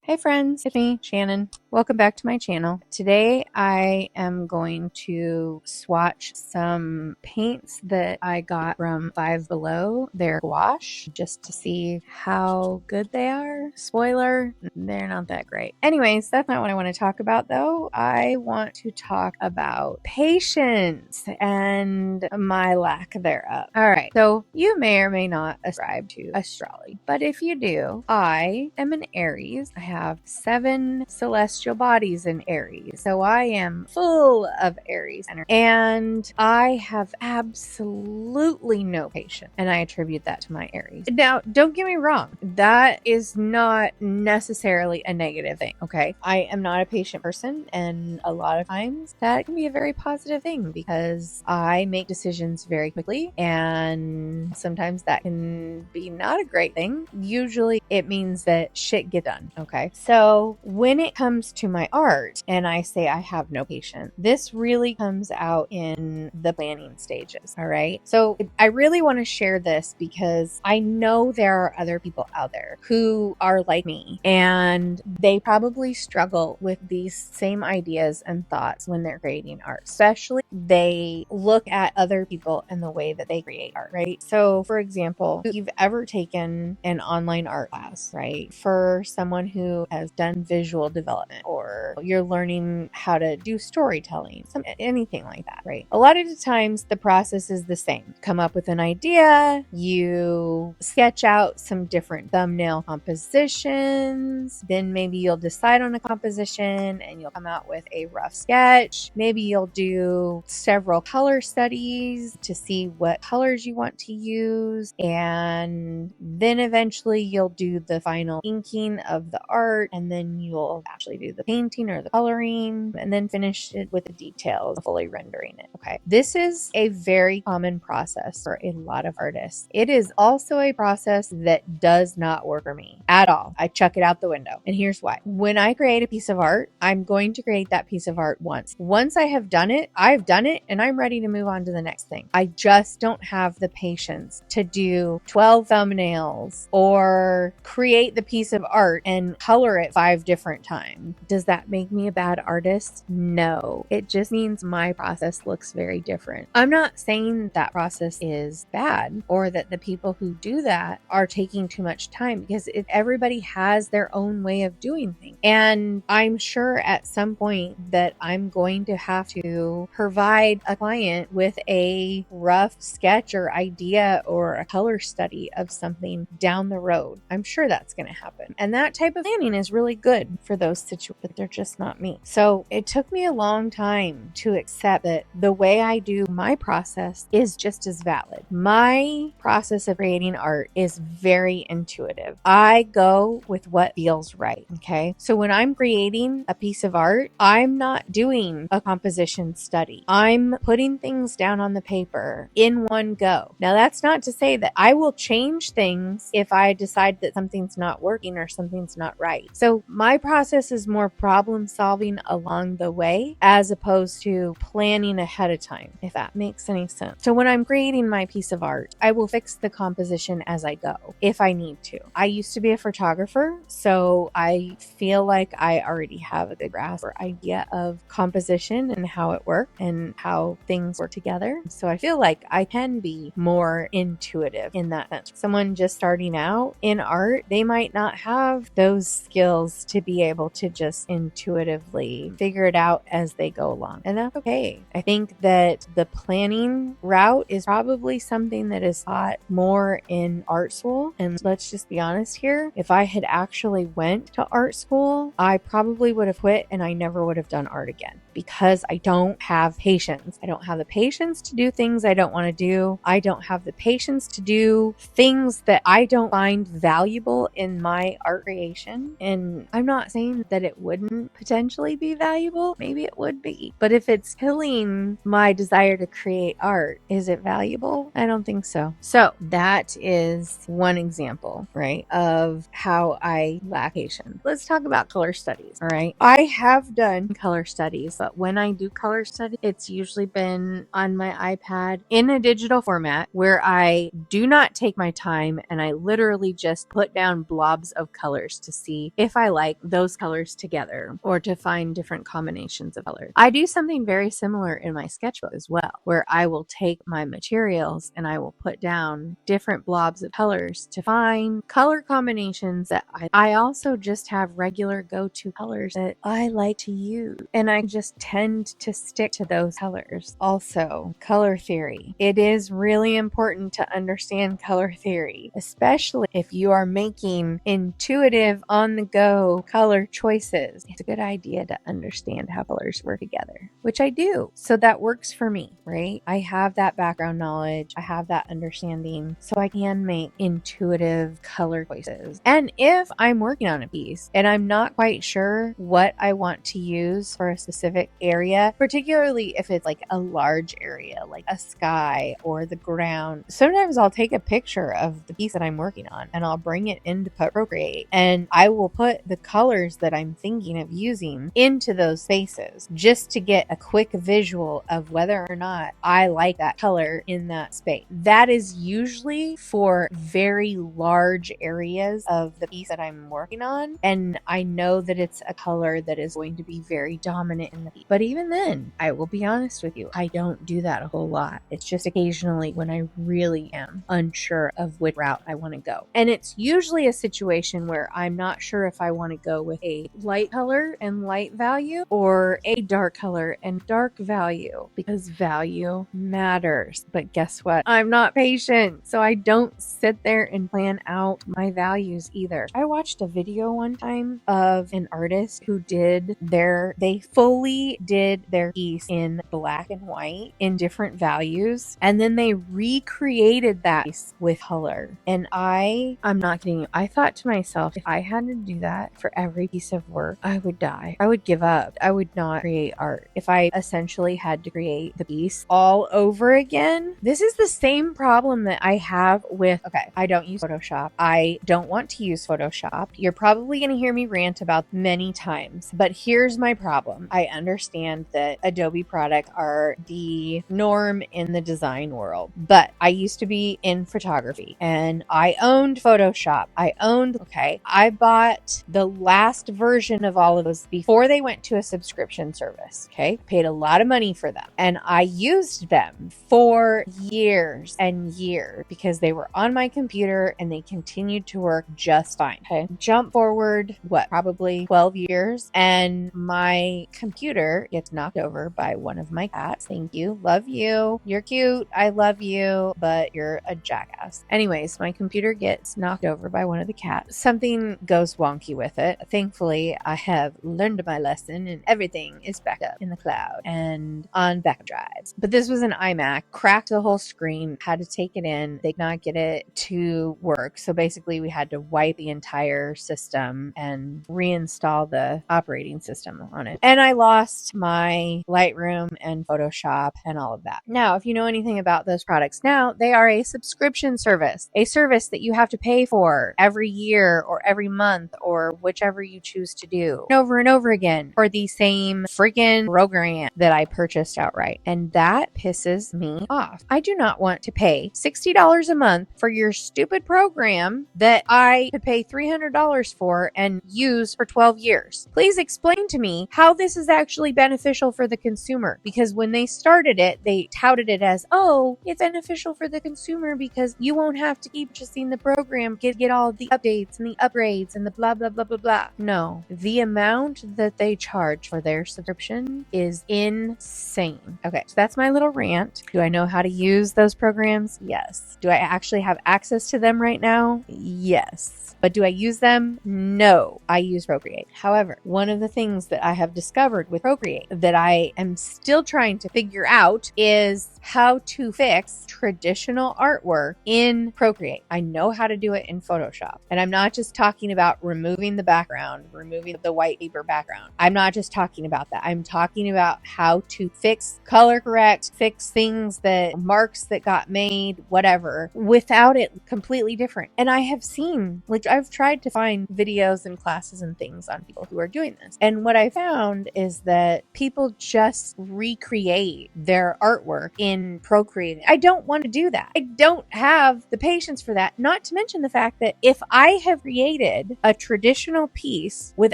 Hey friends, it's me, Shannon. Welcome back to my channel. Today I am going to swatch some paints that I got from Five Below, their gouache, just to see how good they are. Spoiler, they're not that great. Anyways, that's not what I want to talk about though. I want to talk about patience and my lack thereof. Alright, so you may or may not ascribe to astrology, but if you do, I am an Aries. I have 7 celestial bodies in Aries. So I am full of Aries energy. And I have absolutely no patience. And I attribute that to my Aries. Now, don't get me wrong. That is not necessarily a negative thing, okay? I am not a patient person. And a lot of times that can be a very positive thing because I make decisions very quickly. And sometimes that can be not a great thing. Usually it means that shit get done, okay? So when it comes to my art and I say I have no patience, this really comes out in the planning stages, all right? So I really want to share this because I know there are other people out there who are like me and they probably struggle with these same ideas and thoughts when they're creating art, especially they look at other people and the way that they create art, right? So for example, if you've ever taken an online art class, right? For someone who has done visual development or you're learning how to do storytelling, anything like that, right? A lot of the times the process is the same. Come up with an idea, you sketch out some different thumbnail compositions, then maybe you'll decide on a composition and you'll come out with a rough sketch. Maybe you'll do several color studies to see what colors you want to use, and then eventually you'll do the final inking of the art, and then you'll actually do the painting or the coloring, and then finish it with the details, fully rendering it. Okay, this is a very common process for a lot of artists. It is also a process that does not work for me at all. I chuck it out the window, and here's why. When I create a piece of art, I'm going to create that piece of art once. Once I have done it, I've done it, and I'm ready to move on to the next thing. I just don't have the patience to do 12 thumbnails or create the piece of art and color it 5 different times. Does that make me a bad artist? No. It just means my process looks very different. I'm not saying that process is bad or that the people who do that are taking too much time, because everybody has their own way of doing things. And I'm sure at some point that I'm going to have to provide a client with a rough sketch or idea or a color study of something down the road. I'm sure that's going to happen. And that type of planning is really good for those situations, but they're just not me. So it took me a long time to accept that the way I do my process is just as valid. My process of creating art is very intuitive. I go with what feels right. Okay. So when I'm creating a piece of art, I'm not doing a composition study. I'm putting things down on the paper in one go. Now, that's not to say that I will change things if I decide that something's not working or something's not right. So my process is more problem solving along the way as opposed to planning ahead of time, if that makes any sense. So when I'm creating my piece of art, I will fix the composition as I go if I need to. I used to be a photographer, so I feel like I already have a good grasp or idea of composition and how it works and how things work together. So I feel like I can be more intuitive in that sense. Someone just starting out in art, they might not have those skills to be able to just intuitively figure it out as they go along. And that's okay. I think that the planning route is probably something that is taught more in art school. And let's just be honest here. If I had actually went to art school, I probably would have quit and I never would have done art again, because I don't have patience. I don't have the patience to do things I don't want to do. I don't have the patience to do things that I don't find valuable in my art creation. And I'm not saying that it wouldn't wouldn't potentially be valuable? Maybe it would be. But if it's killing my desire to create art, is it valuable? I don't think so. So that is one example, right, of how I lack patience. Let's talk about color studies, all right? I have done color studies, but when I do color studies, it's usually been on my iPad in a digital format where I do not take my time and I literally just put down blobs of colors to see if I like those colors together or to find different combinations of colors. I do something very similar in my sketchbook as well, where I will take my materials and I will put down different blobs of colors to find color combinations that I also just have regular go-to colors that I like to use, and I just tend to stick to those colors. Also, color theory. It is really important to understand color theory, especially if you are making intuitive on-the-go color choices. It's a good idea to understand how colors work together, which I do. So that works for me, right? I have that background knowledge. I have that understanding, so I can make intuitive color choices. And if I'm working on a piece and I'm not quite sure what I want to use for a specific area, particularly if it's like a large area, like a sky or the ground, sometimes I'll take a picture of the piece that I'm working on and I'll bring it into Procreate and I will put the colors that I'm thinking of using into those spaces just to get a quick visual of whether or not I like that color in that space. That is usually for very large areas of the piece that I'm working on, and I know that it's a color that is going to be very dominant in the piece. But even then, I will be honest with you, I don't do that a whole lot. It's just occasionally when I really am unsure of which route I want to go. And it's usually a situation where I'm not sure if I want to go with a light color and light value or a dark color and dark value, because value matters. But guess what? I'm not patient, so I don't sit there and plan out my values either. I watched a video one time of an artist who they fully did their piece in black and white in different values, and then they recreated that piece with color. And I'm not kidding you, I thought to myself, if I had to do that for every piece of work, I would die. I would give up. I would not create art. If I essentially had to create the piece all over again, this is the same problem that I have with, okay, I don't use Photoshop. I don't want to use Photoshop. You're probably going to hear me rant about many times, but here's my problem. I understand that Adobe products are the norm in the design world, but I used to be in photography and I owned Photoshop. I bought the last version of all of those before they went to a subscription service. Okay. Paid a lot of money for them and I used them for years and years because they were on my computer and they continued to work just fine. Okay. Jump forward, probably 12 years, and my computer gets knocked over by one of my cats. Thank you. Love you. You're cute. I love you, but you're a jackass. Anyways, my computer gets knocked over by one of the cats. Something goes wonky with it. Thankfully, I have learned my lesson and everything is backed up in the cloud and on backup drives. But this was an iMac, cracked the whole screen, had to take it in. They could not get it to work. So basically we had to wipe the entire system and reinstall the operating system on it. And I lost my Lightroom and Photoshop and all of that. Now, if you know anything about those products now, they are a subscription service, a service that you have to pay for every year or every month or whichever you choose to do over and over again for the same freaking program that I purchased outright. And that pisses me off. I do not want to pay $60 a month for your stupid program that I could pay $300 for and use for 12 years. Please explain to me how this is actually beneficial for the consumer, because when they started it, they touted it as, oh, it's beneficial for the consumer because you won't have to keep purchasing the program, get all the updates and the upgrades and the blah, blah, blah, blah, blah. No, the amount that they charge for their subscription is insane. Okay, so that's my little rant. Do I know how to use those programs? Yes. Do I actually have access to them right now? Yes. But do I use them? No, I use Procreate. However, one of the things that I have discovered with Procreate that I am still trying to figure out is how to fix traditional artwork in Procreate. I know how to do it in Photoshop. And I'm not just talking about removing the background, removing the the white paper background. I'm not just talking about that. I'm talking about how to fix, color correct, fix things that marks that got made, whatever, without it completely different. And I have seen, like, I've tried to find videos and classes and things on people who are doing this. And what I found is that people just recreate their artwork in Procreate. I don't want to do that. I don't have the patience for that. Not to mention the fact that if I have created a traditional piece with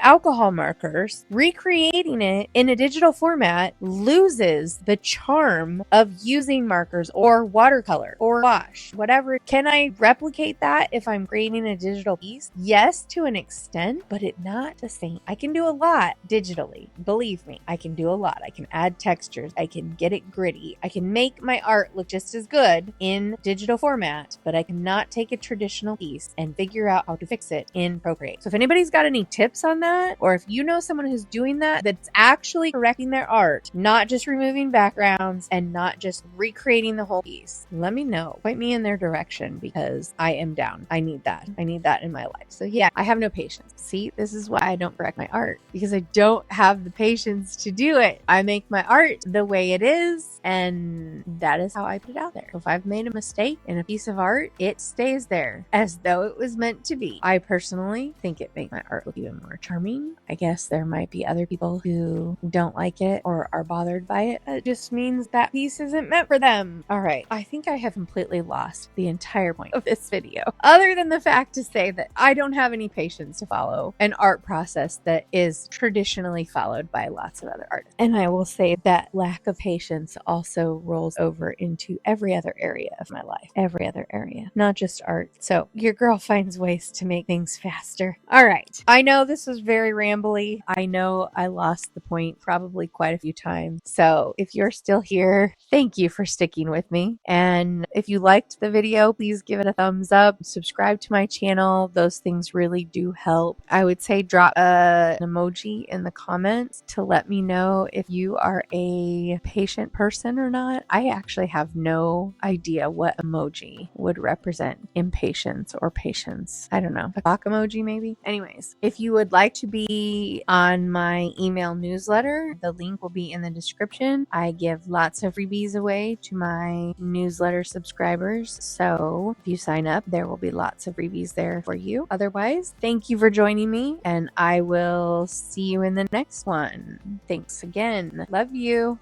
alcohol markers, recreating it in a digital format loses the charm of using markers or watercolor or wash, whatever. Can I replicate that if I'm creating a digital piece? Yes, to an extent, but it's not the same. I can do a lot digitally. Believe me, I can do a lot. I can add textures. I can get it gritty. I can make my art look just as good in digital format, but I cannot take a traditional piece and figure out how to fix it in Procreate. So if anybody's got any tips on that, or if you know someone who's doing that, that's actually correcting their art, not just removing backgrounds and not just recreating the whole piece, let me know. Point me in their direction because I am down. I need that. I need that in my life. So yeah, I have no patience. See, this is why I don't correct my art, because I don't have the patience to do it. I make my art the way it is, and that is how I put it out there. So if I've made a mistake in a piece of art, it stays there as though it was meant to be. I personally think it makes my art look even more charming. I guess there might be other people who don't like it or are bothered by it. It just means that piece isn't meant for them. All right, I think I have completely lost the entire point of this video, other than the fact to say that I don't have any patience to follow an art process that is traditionally followed by lots of other artists. And I will say that lack of patience also rolls over into every other area of my life, every other area, not just art. So your girl finds ways to make things faster. All right. I know this was very rambly. I know I lost the point probably quite a few times. So if you're still here, thank you for sticking with me. And if you liked the video, please give it a thumbs up, subscribe to my channel. Those things really do help. I would say drop an emoji in the comments to let me know if you are a patient person or not. I actually have no idea what emoji would represent impatience or patience. I don't know. A clock emoji maybe? Anyways, if you would like to be on my email newsletter, the link will be in the description. I give lots of freebies away to my newsletter subscribers. So if you sign up, there will be lots of freebies there for you. Otherwise, thank you for joining me, and I will see you in the next one. Thanks again. Love you.